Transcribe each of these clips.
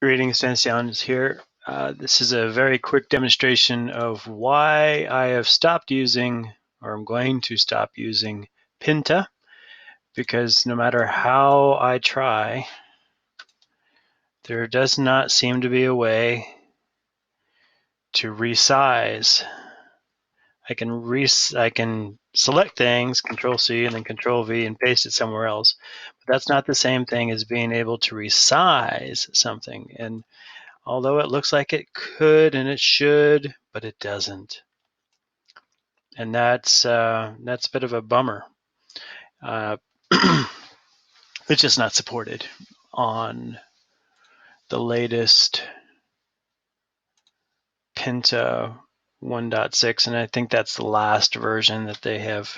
Greetings, Stansians here. This is a very quick demonstration of why I have stopped using, or I'm going to stop using, Pinta, because no matter how I try, there does not seem to be a way to resize. I can select things, Control C and then Control V, and paste it somewhere else, but that's not the same thing as being able to resize something. And although it looks like it could and it should, but it doesn't. And that's a bit of a bummer. It's just not supported on the latest Pinta 1.6, and I think that's the last version that they have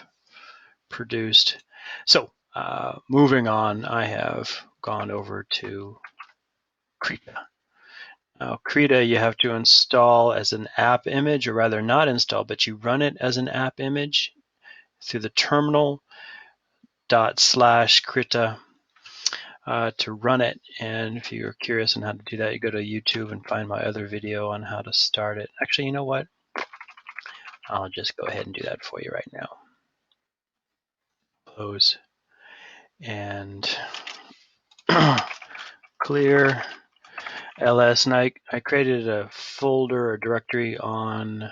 produced. So moving on, I have gone over to Krita. Now, Krita you have to install as an app image, or rather not install, but you run it as an app image through the terminal /krita to run it. And if you're curious on how to do that, you go to YouTube and find my other video on how to start it. Actually, you know what? I'll just go ahead and do that for you right now. Close and clear ls. And I created a folder or directory on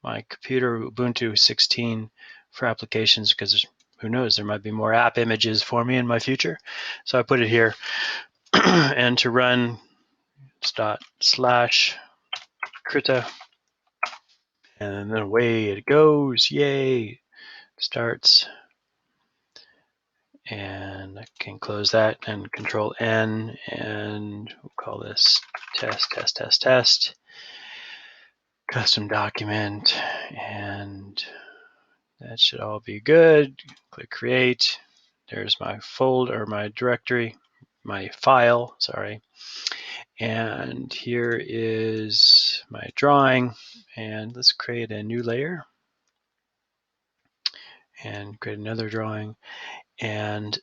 my computer, Ubuntu 16, for applications, because who knows, there might be more app images for me in my future. So I put it here. And to run /krita, and then away it goes. Yay! Starts, and I can close that and Control N, and we'll call this test. Custom document, and that should all be good. Click create. There's my folder, my directory, my file, sorry. And here is my drawing, and let's create a new layer and create another drawing. And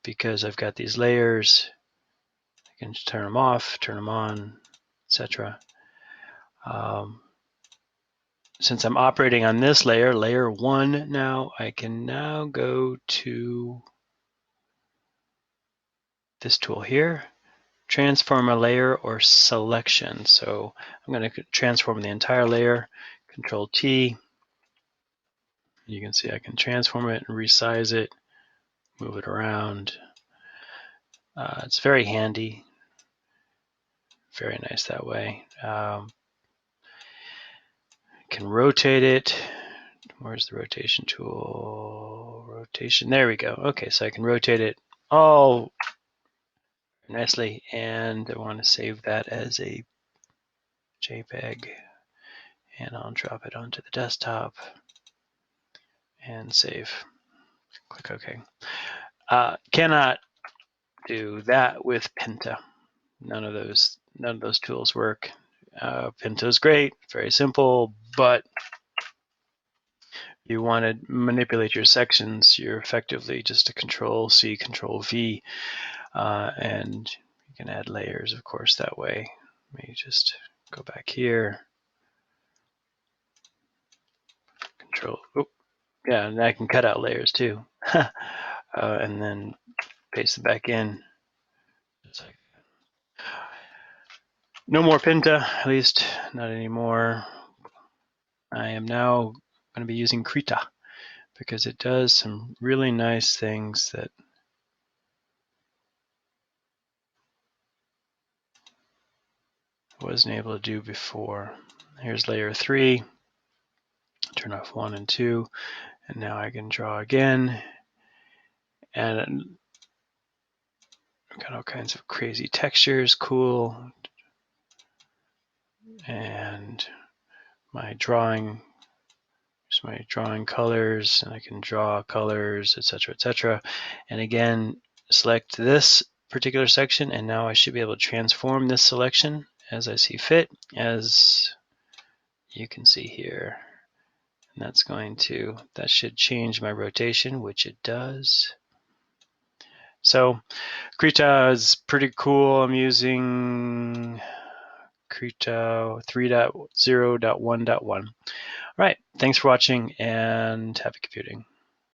because I've got these layers, I can turn them off, turn them on, etc. Since I'm operating on this layer, layer 1 now, I can now go to this tool here, transform a layer or selection. So I'm going to transform the entire layer, Control T. You can see I can transform it and resize it, move it around. It's very handy, very nice that way. Can rotate it. Where's the rotation tool? Rotation, there we go. Okay, so I can rotate it all nicely, and I want to save that as a JPEG, and I'll drop it onto the desktop and save. Click OK. Cannot do that with Pinta. None of those tools work. Pinta is great, very simple, but you want to manipulate your sections, you're effectively just a Control C, Control V, and you can add layers, of course, that way. Let me just go back here. Control, yeah, and I can cut out layers too. And then paste it back in. No more Pinta, at least not anymore. I am now going to be using Krita because it does some really nice things that I wasn't able to do before. Here's layer 3. Turn off 1 and 2, and now I can draw again. And I've got all kinds of crazy textures, cool. And my drawing, here's my drawing colors, and I can draw colors, etc., etc. And again, select this particular section, and now I should be able to transform this selection as I see fit, as you can see here. And that should change my rotation, which it does. So Krita is pretty cool. I'm using Krita 3.0.1.1. All right, thanks for watching and happy computing.